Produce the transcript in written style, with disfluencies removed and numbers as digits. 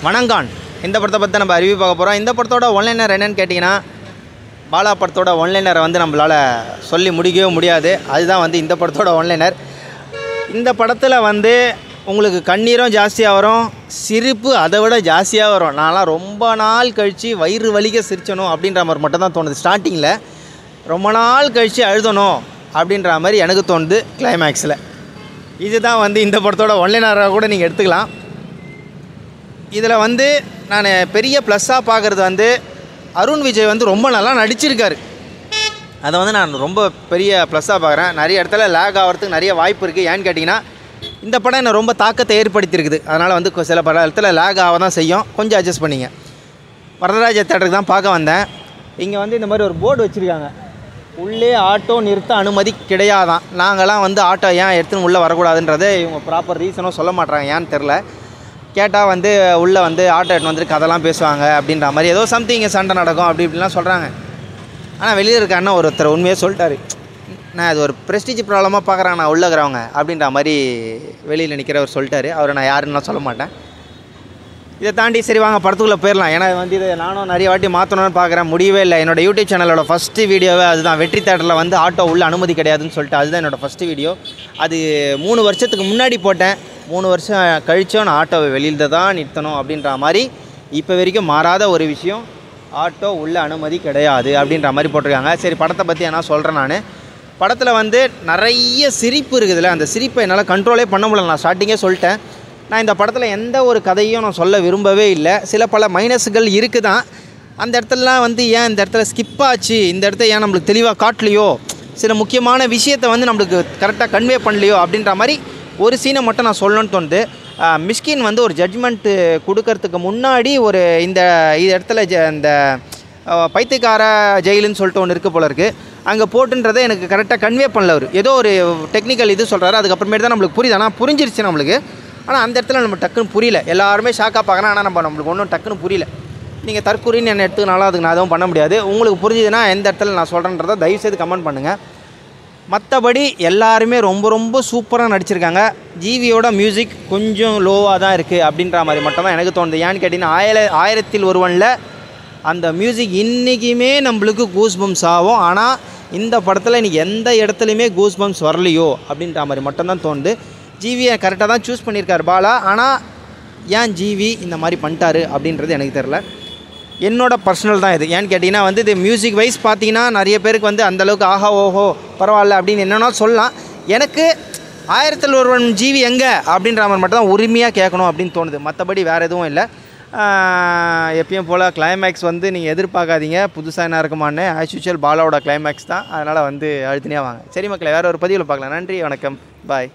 வணங்கான் இந்த படத்தை பற்றி நம்ம ரிவ்யூ பார்க்க போகிறோம். இந்த படத்தோட ஒன்லைனர் என்னென்னு கேட்டிங்கன்னா, பாலா படத்தோட ஒன்லைனரை வந்து நம்மளால் சொல்லி முடிக்கவே முடியாது. அதுதான் வந்து இந்த படத்தோட ஒன்லைனர். இந்த படத்தில் வந்து உங்களுக்கு கண்ணீரும் ஜாஸ்தியாக வரும், சிரிப்பு அதை விட ஜாஸ்தியாக வரும். நான்லாம் ரொம்ப நாள் கழித்து வயிறு வலிக்க சிரிச்சணும் அப்படின்ற மாதிரி மட்டும் தான் தோணுது. ஸ்டார்டிங்கில் ரொம்ப நாள் கழித்து அழுதணும் அப்படின்ற மாதிரி எனக்கு தோணுது. கிளைமேக்ஸில் இதுதான் வந்து இந்த படத்தோட ஒன்லைனராக கூட நீங்கள் எடுத்துக்கலாம். இதில் வந்து நான் பெரிய ப்ளஸ்ஸாக பார்க்குறது வந்து அருண் விஜய் வந்து ரொம்ப நல்லா நடிச்சிருக்காரு. அதை வந்து நான் ரொம்ப பெரிய ப்ளஸ்ஸாக பார்க்குறேன். நிறைய இடத்துல லேக் ஆகிறதுக்கு நிறைய வாய்ப்பு இருக்குது. ஏன்னு கேட்டிங்கன்னா, இந்த படம் என்னை ரொம்ப தாக்கத்தை ஏற்படுத்தியிருக்குது. அதனால் வந்து சில இடத்துல லேக் ஆக தான் செய்யும். கொஞ்சம் அட்ஜஸ்ட் பண்ணிங்க. வரதராஜ தேட்டருக்கு தான் பார்க்க வந்தேன். இங்கே வந்து இந்த மாதிரி ஒரு போர்டு வச்சுருக்காங்க, உள்ளே ஆட்டோ நிறுத்த அனுமதி கிடையாதான். நாங்கள்லாம் வந்து ஆட்டோ ஏன் எடுத்துன்னு உள்ளே வரக்கூடாதுன்றதை இவங்க ப்ராப்பர் ரீசனும் சொல்ல மாட்டாங்க. ஏன்னு தெரில. கேட்டால் வந்து உள்ளே வந்து ஆட்டோ எடுத்து வந்துட்டு கதெல்லாம் பேசுவாங்க அப்படின்ற மாதிரி ஏதோ சம்திங் சண்டை நடக்கும் அப்படி இப்படிலாம் சொல்கிறாங்க. ஆனால் வெளியே இருக்க அண்ணன் ஒருத்தர் உண்மையாக சொல்லிட்டாரு, நான் அது ஒரு ப்ரெஸ்டீஜ் ப்ராப்ளமாக பார்க்குறாங்க நான் உள்ளக்கிறவங்க அப்படின்ற மாதிரி வெளியில் நிற்கிறவர் சொல்லிட்டாரு. அவரை நான் யாருன்னு சொல்ல மாட்டேன். இதை தாண்டி சரி வாங்க படத்துக்குள்ளே போயிடலாம். ஏன்னா வந்து இதை நானும் நிறைய வாட்டி மாற்றணும்னு பார்க்குறேன், முடியவே இல்லை. என்னோடய யூடியூப் சேனலோட ஃபஸ்ட்டு வீடியோவே அதுதான். வெற்றி தேட்டரில் வந்து ஆட்டோ உள்ள அனுமதி கிடையாதுன்னு சொல்லிட்டு அதுதான் என்னோடய ஃபஸ்ட்டு வீடியோ. அது 3 வருஷத்துக்கு முன்னாடி போட்டேன். 3 வருஷம் கழிச்சோம் நான் ஆட்டோவை வெளியில் தான் நிறுத்தணும் அப்படின்ற மாதிரி இப்போ வரைக்கும் மாறாத ஒரு விஷயம். ஆட்டோ உள்ள அனுமதி கிடையாது அப்படின்ற மாதிரி போட்டிருக்காங்க. சரி படத்தை பற்றி என்ன சொல்கிறேன். நான் படத்தில் வந்து நிறைய சிரிப்பு இருக்குதுல்ல, அந்த சிரிப்பை என்னால் கண்ட்ரோலே பண்ண முடியல. நான் ஸ்டார்டிங்கே சொல்லிட்டேன், நான் இந்த படத்தில் எந்த ஒரு கதையும் நான் சொல்ல விரும்பவே இல்லை. சில பல மைனஸுகள் இருக்குது தான். அந்த இடத்துலலாம் வந்து ஏன் இந்த இடத்துல ஸ்கிப் ஆச்சு, இந்த இடத்த ஏன் நம்மளுக்கு தெளிவாக காட்டலையோ, சில முக்கியமான விஷயத்தை வந்து நம்மளுக்கு கரெக்டாக கன்வே பண்ணலையோ அப்படின்ற மாதிரி ஒரு சீனை மட்டும் நான் சொல்லணும்னு தோணுது. மிஷ்கின் வந்து ஒரு ஜட்ஜ்மெண்ட்டு கொடுக்கறதுக்கு முன்னாடி ஒரு இந்த இடத்துல இந்த பைத்தியக்கார ஜெயிலுன்னு சொல்லிட்டு ஒன்று இருக்குது போல இருக்குது, அங்கே போட்டுன்றதை எனக்கு கரெக்டாக கன்வே பண்ணல. அவர் ஏதோ ஒரு டெக்னிக்கல் இது சொல்கிறாரு, அதுக்கப்புறமேட்டு தான் நம்மளுக்கு புரியுது. ஆனால் புரிஞ்சிருச்சு நம்மளுக்கு. ஆனால் அந்த இடத்துல நம்ம டக்குன்னு புரியல. எல்லாருமே ஷாக்காக பார்க்குறேன், ஆனால் நம்மளுக்கு ஒன்றும் டக்குன்னு புரியல. நீங்கள் தற்கூரின்னு என்ன எடுத்துக்கினாலும் அதுக்கு நான் எதுவும் பண்ண முடியாது. உங்களுக்கு புரிஞ்சுதுன்னா எந்த இடத்துல நான் சொல்கிறேன்றதை தயவுசெய்து கமெண்ட் பண்ணுங்கள். மற்றபடி எல்லாருமே ரொம்ப ரொம்ப சூப்பராக நடிச்சிருக்காங்க. ஜிவியோட மியூசிக் கொஞ்சம் லோவாக தான் இருக்குது அப்படின்ற மாதிரி மட்டும் தான் எனக்கு தோணுது. ஏன்னு கேட்டிங்கன்னா, 1000ல் ஒருவனில் அந்த மியூசிக் இன்றைக்குமே நம்மளுக்கு கூஸ் பம்ப்ஸ் ஆகும். ஆனால் இந்த படத்தில் இன்றைக்கி எந்த இடத்துலையுமே கூஸ் பம்ப்ஸ் வரலையோ அப்படின்ற மாதிரி மட்டும்தான் தோணுது. ஜிவியை கரெக்டாக தான் சூஸ் பண்ணியிருக்கார் பாலா. ஆனால் ஏன் ஜிவி இந்த மாதிரி பண்ணிட்டாரு அப்படின்றது எனக்கு தெரில. என்னோட பர்சனல் தான் இது. ஏன்னு கேட்டிங்கன்னா வந்து இது மியூசிக் வைஸ் பார்த்தீங்கன்னா நிறைய பேருக்கு வந்து அந்தளவுக்கு ஆஹா ஓஹோ பரவாயில்ல அப்படின்னு என்னென்னா சொல்லலாம். எனக்கு 1000ல் ஒருவன் ஜிவி எங்கே அப்படின்ற மாதிரி மட்டும் தான் உரிமையாக கேட்கணும் அப்படின்னு தோணுது. மற்றபடி வேறு எதுவும் இல்லை. எப்பயும் போல் கிளைமேக்ஸ் வந்து நீங்கள் எதிர்பார்க்காதீங்க புதுசாக என்ன இருக்குமான்னு. ஆஸ் யூஷுவல் பாலாவோட கிளைமேக்ஸ் தான். அதனால் வந்து அழுத்தினியாக வாங்க. சரி மக்களே, வேறு ஒரு பதிவில் பார்க்கலாம். நன்றி, வணக்கம், பாய்.